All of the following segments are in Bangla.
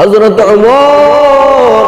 হযরত ওমর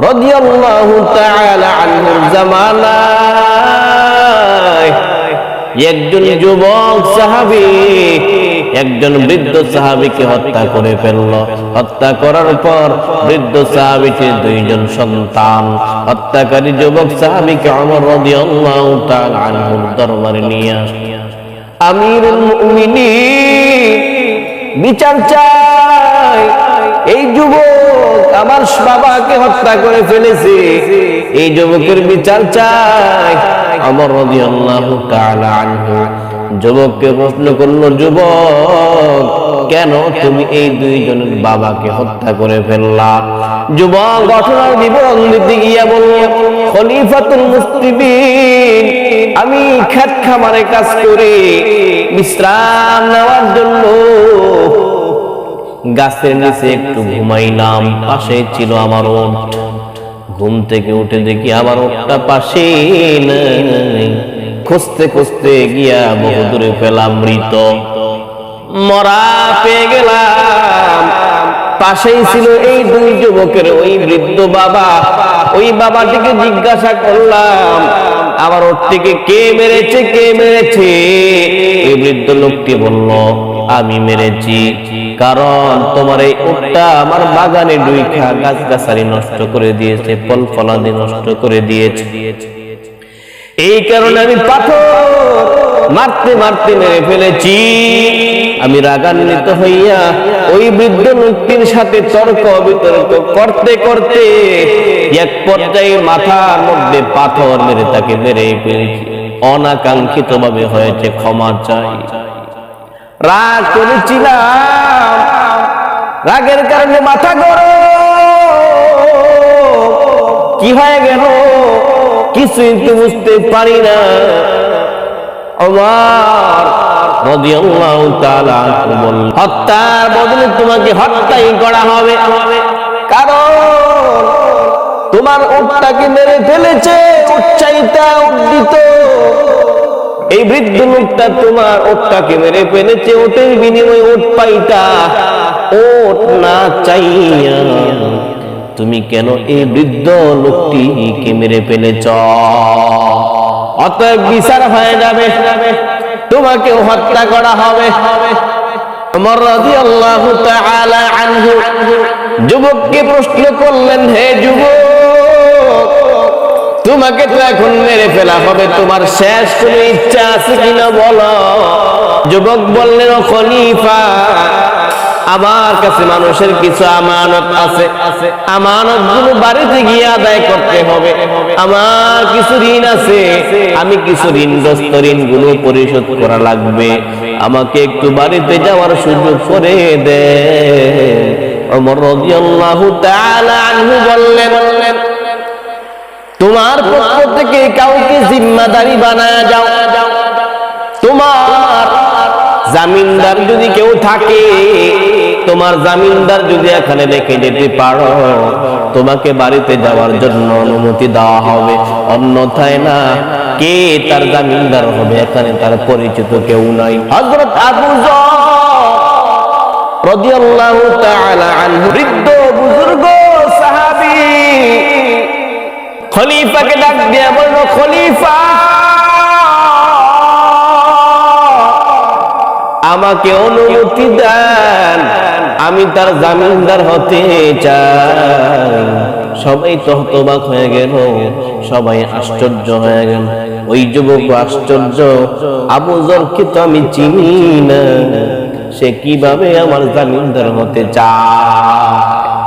রাদিয়াল্লাহু তাআলা আনহুর জামানায় একজন যুবক সাহাবী একজন বৃদ্ধ সাহাবীকে হত্যা করে ফেলল। হত্যা করার পর বৃদ্ধ সাহাবীটির দুইজন সন্তান হত্যাকারী যুবক সাহাবীকে ওমর রাদিয়াল্লাহু তাআলা আনহুর দরবারে নিয়ে আসে। আমিরুল মুমিনিন, বিচার চাই, এই যুবক আমার বাবাকে হত্যা করে ফেলেছে, এই যুবকের বিচার চাই। ওমর রাদিয়াল্লাহু তাআলা আনহু যুবককে প্রশ্ন করলো, যুবক কেন তুমি এই দুইজনের বাবাকে হত্যা করে ফেললা? যুবক ঘটনার বিবরণ দিতে গিয়া বলল, খলিফাতুল মুসলিমিন, আমি খেত খামারে কাজ করি, বিশ্রাম নেওয়ার জন্য গাছের নিচে একটু ঘুমাইলাম। পাশে ছিল আমার ওট। ঘুম থেকে উঠে দেখি আমার ওটটা পাশে নাই। খুঁজতে খুঁজতে গিয়া বহু দূরে পেলাম মৃত, মরা পেয়ে গেলাম। পাশেই ছিল এই দুই যুবকের ওই বৃদ্ধ বাবা। ওই বাবাটিকে জিজ্ঞাসা করলাম, আমার ওটটিকে কে মেরেছে, কে মেরেছে? ওই বৃদ্ধ লোকটি বলল, আমি মেরেছি, কারণ তোমার এই উটটা আমার বাগানে ডুইখা গাছগাছালি নষ্ট করে দিয়েছে, ফল ফলাদি নষ্ট করে দিয়েছে, এই কারণে আমি পাথর মারতে মারতে মেরে ফেলেছি। আমি রাগান্বিত হইয়া ওই বৃদ্ধ লোকটির সাথে তর্ক বিতর্ক করতে করতে এক পর্যায়ে মাথার মধ্যে পাথর মেরে তাকে মেরে ফেলেছি। অনাকাঙ্ক্ষিত ভাবে হয়েছে, ক্ষমা চাই। রাগ করেছিলাম, রাগের কারণে মাথা গরম। কি হয়ে গেল কিছুই তো বুঝতে পারি না। ওমর রাদিয়াল্লাহু তাআলা বললেন, হত্যার বদলে তোমাকে হত্যাই করা হবে, কারণ তোমার উটটাকে মেরে ফেলেছে। উচ্চাইতা উদ্দিত এই বৃদ্ধ লোকটা তোমার ওটটাকে মেরে ফেলেছে, ওটের বিনিময়ে ওট পাইতা, ওট না চাইয়া তুমি কেন এই বৃদ্ধ লোকটিকে মেরে ফেলেছ? অতএব বিচার হয়ে যাবে, তোমাকেও হত্যা করা হবে। ওমর রাদিয়াল্লাহু তাআলা আনহু যুবককে প্রশ্ন করলেন, হে যুবক, তোমাকে তো এখন মেরে ফেলা হবে, তোমার শেষ কোনো ইচ্ছা আছে কিনা বলো? যুবক বললেন, ও খলিফা, আমার কাছে মানুষের কিছু আমানত আছে, আমানত গুলো বাড়িতে গিয়ে আদায় করতে হবে। আমার কিছু ঋণ আছে, আমি কিছু ঋণগ্রস্ত ঋণগুলো পরিশোধ করা লাগবে, আমাকে একটু বাড়িতে যাওয়ার সুযোগ করে দে। ওমর রাদিয়াল্লাহু তাআলা আনহু বললেন, তোমার পক্ষ থেকে কাউকে জিম্মাদারি বানায়া যাও। তোমার জামিনদার যদি কেউ থাকে, তোমার জামিনদার যদি এখানে রেখে যেতে পারো, তোমাকে বাড়িতে যাওয়ার জন্য অনুমতি দেওয়া হবে, অন্যথায় না। কে তার জামিনদার হবে? এখানে তার পরিচিত কেউ নাই। হযরত আবু যর রাদিয়াল্লাহু তাআলা আনহু বৃদ্ধ বুজুর্গ সাহাবী খলিফাকে ডাক দিয়া বলল, খলিফা, আমাকে অনুমতি দেন, আমি তার জামিনদার হতে চাই। সবাই তো হতবাক হয়ে গেল, সবাই আশ্চর্য হয়ে গেল। ওই যুবক আশ্চর্য, আবু যরকে তো আমি চিনি না, সে কিভাবে আমার জামিনদার হতে চায়?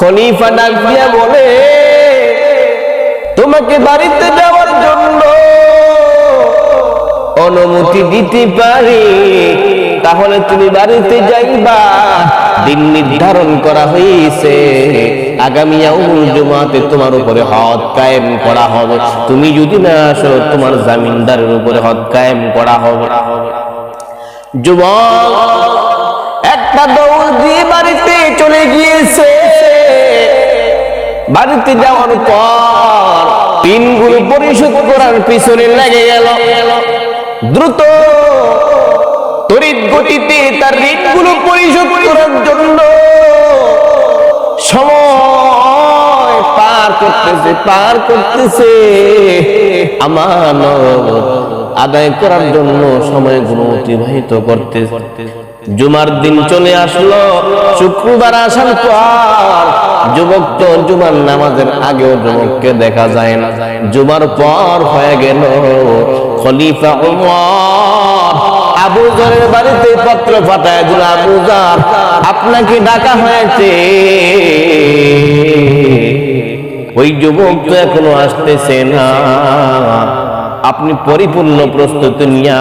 খলিফা ডাক দিয়া বলে, তোমাকে বাড়িতে যাওয়ার জন্য অনুমতি দিতে পারি, তাহলে তুমি বাড়িতে যাইবা। দিন নির্ধারণ করা হয়েছে, আগামী ইয়াউমুল জুমাতে তোমার উপরে হদ কায়েম করা হবে। তুমি যদি না আসো, তোমার জামিনদারের উপরে হদ কায়েম করা হবে। যুবক একটা দৌড় দিয়ে বাড়িতে চলে গিয়েছে। বাড়িতে যাওয়ার পর ঋণগুলো পরিশোধ করার পিছনে লেগে গেল। দ্রুত তড়িৎ গতিতে তার ঋণগুলো পরিশোধ করার জন্য সময় পার করতেছে আমানত আদায় করার জন্য সময়গুলো অতিবাহিত করতেছে। জুমার দিন চলে আসলো, শুক্রবার আসার পর যুবক তো জুমার নামাজের আগেও যুবককে দেখা যায় না, জুমার পর হয়ে গেল খলিফা ওমর আবু যরের বাড়িতে পত্র পাঠায় দিল, আবু যর আপনাকে ডাকা হয়েছে। ওই যুবক তো এখনো আসতেছে না, আপনি পরিপূর্ণ প্রস্তুতি নিয়ে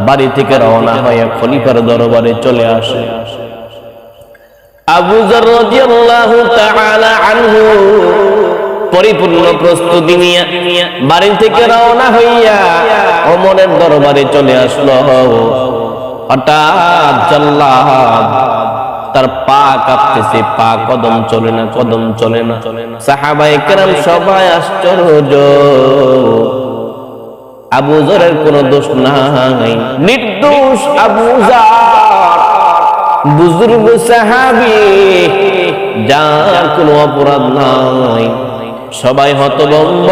বাড়ি থেকে রওনা হয়ে খলিফার দরবারে চলে আসে। আবু যর রাদিয়াল্লাহু তাআলা আনহু পরিপূর্ণ প্রস্তুতি নিয়ে বাড়ি থেকে রওনা হইয়া ওমরের দরবারে চলে আসলো। হঠাৎ জাল্লাদ তার পা কাঁপতেছে, পা কদম চলে না। সাহাবায়ে কেরাম সবাই আশ্চর্য, আবু যরের কোনো দোষ নাই, নির্দোষ আবু যর, বুজুর্গ সাহাবী, যার কোনো অপরাধ নাই। সবাই হতভম্ব,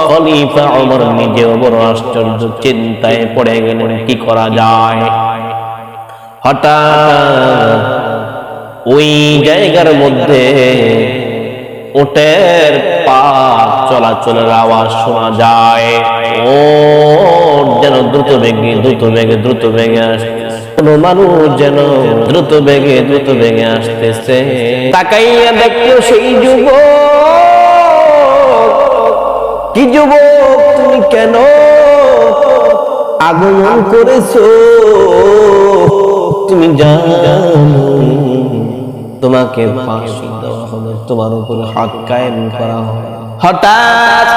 খলিফা ওমর নিজেও বড় আশ্চর্য, চিন্তায় পড়ে গেলেন কি করা যায়। হঠাৎ ওই জায়গার মধ্যে উটের পা চলাচলের আওয়াজ শোনা যায়। ও যেন দ্রুত বেগে আসছে, কোন মানুষ যেন দ্রুত বেগে আসতেছে। তাকাইয়া দেখলো সেই যুবক। কি যুবক, তুমি কেন আগমন করেছো? তুমি জানো তোমাকে ফাঁসি দেওয়া হবে, তোমার উপরে হক কায়েম করা হবে। হঠাৎ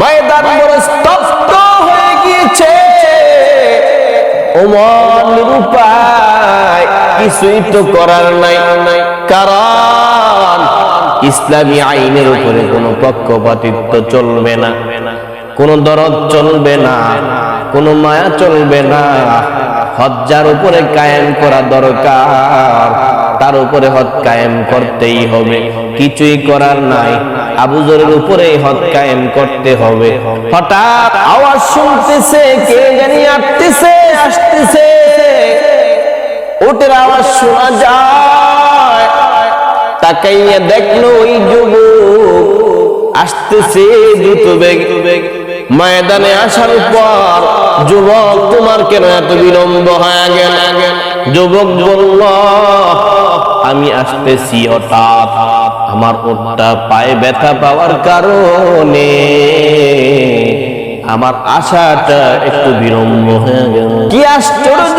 ময়দান বড় স্তব্ধ হয়ে গিয়েছে। ওমর নিরুপায়, কিছুই তো করার নাই, কারণ ইসলামী আইনের উপরে কোনো পক্ষপাতিত্ব চলবে না, কোনো দরদ চলবে না, কোনো মায়া চলবে না। হদ যার উপরে কায়েম করা দরকার, তার উপরে হদ কায়েম করতেই হবে, কিছুই করার নাই। আবু যরের উপরে হদ কায়েম করতে হবে। হঠাৎ আওয়াজ শুনতেছে, কে জানি আসতেছে, ওটের আওয়াজ শোনা যায়। তাকাইয়া দেখলো ওই যুবক আসতেছে দ্রুত বেগে। ময়দানে আসার পর যুবক, তোমার কেন এত বিলম্ব হয়ে গেল? যুবক বলল, আমি আসতেছি, হঠাৎ আমার ওটা পায়ে ব্যথা পাওয়ার কারণে আমার আশাটা একটু বিলম্ব হয়ে গেল। কি আশ্চর্য,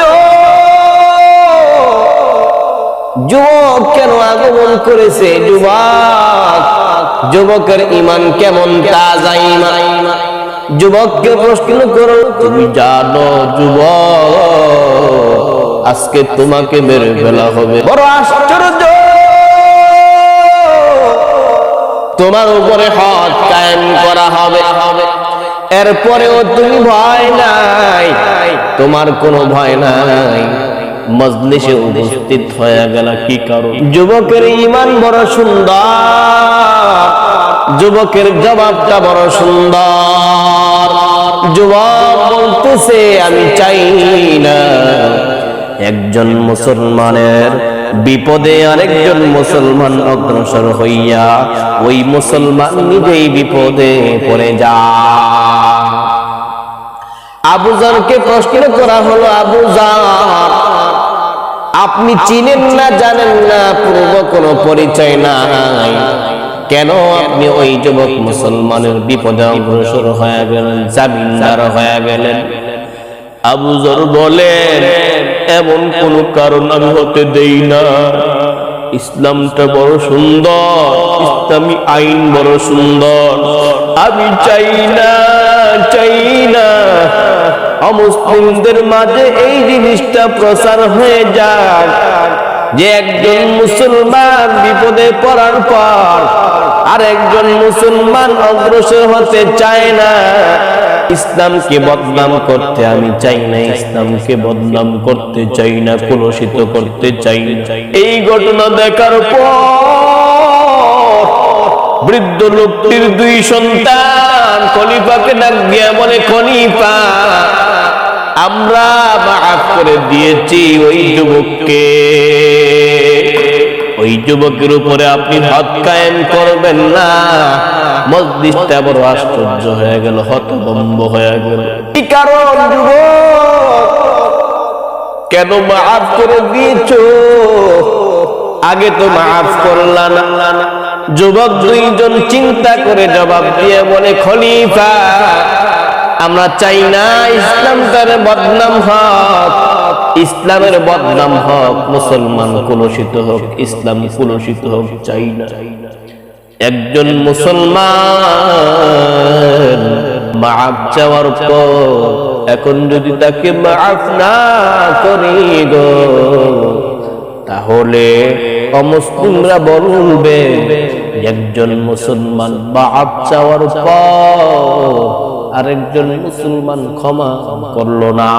যুবক কেন আগমন করেছে? যুবকের ঈমান কেমন তাজা ঈমান। যুবককে প্রশ্ন করো, তুমি জানো যুবক, আজকে তোমাকে মেরে ফেলা হবে। বড় আশ্চর্য, তোমার উপরে হদ কায়েম করা হবে, এরপরেও তুমি ভয় নাই, তোমার কোনো ভয় নাই। মজলিসে উপস্থিত হয়ে গেল, কি কারণ? যুবকের ঈমান বড় সুন্দর, যুবকের জবাবটা বড় সুন্দর। যুবক বলতেছে, আমি চাই না একজন মুসলমানের বিপদে আরেকজন মুসলমান অগ্রসর হইয়া ওই মুসলমান নিজেই বিপদে পড়ে যায়। আবু যরকে প্রশ্ন করা হলো, আবু যর, আপনি চিনেন না, জানেন না, পূর্ব কোনো পরিচয় নাই, কেন আপনি ওই যুবক মুসলমানের বিপদে অগ্রসর হয়ে গেলেন, জামিনদার হয়ে গেলেন? আবু যর বলেন, এমন কোন কারণ আমি হতে দেই না। ইসলামটা বড় সুন্দর, ইসলামী আইন বড় সুন্দর। আমি চাই না অমুসলিমদের মাঝে এই জিনিসটা প্রচার হয়ে যাক যে একজন মুসলমান বিপদে পড়ার পর আর একজন মুসলমান অগ্রসর হতে চায় না, ইসলামকে বদনাম করতে আমি চাই না, ইসলামকে বদনাম করতে চাই না, কলুষিত করতে চাই না। এই ঘটনা দেখার পর বৃদ্ধ লোকটির দুই সন্তান খলিফাকে ডাক দিয়া বলে, খলিফা, আমরা মাফ করে দিয়েছি ওই যুবককে, ওই যুবকের উপরে আপনি হদ কায়েম করবেন না। মজলিসটা বড় আশ্চর্য হয়ে গেল, হতভম্ব হয়ে গেল। কি কারণ যুবক, কেন মাফ করে দিয়েছো? আগে তো মাফ করলা না। যুবক দুইজন চিন্তা করে জবাব দিয়ে বলে, খলিফা, আমরা চাই না ইসলামটার বদনাম হোক, ইসলামের বদনাম হোক, মুসলমান কলুষিত হোক, ইসলাম কলুষিত হোক, চাই না। একজন মুসলমান মাফ চাওয়ার পর এখন যদি তাকে মাফ না করি গো, তাহলে অমুসলিমরা বলবে একজন মুসলমান মাফ চাওয়ার পর আরেকজন মুসলমান ক্ষমা করলো না।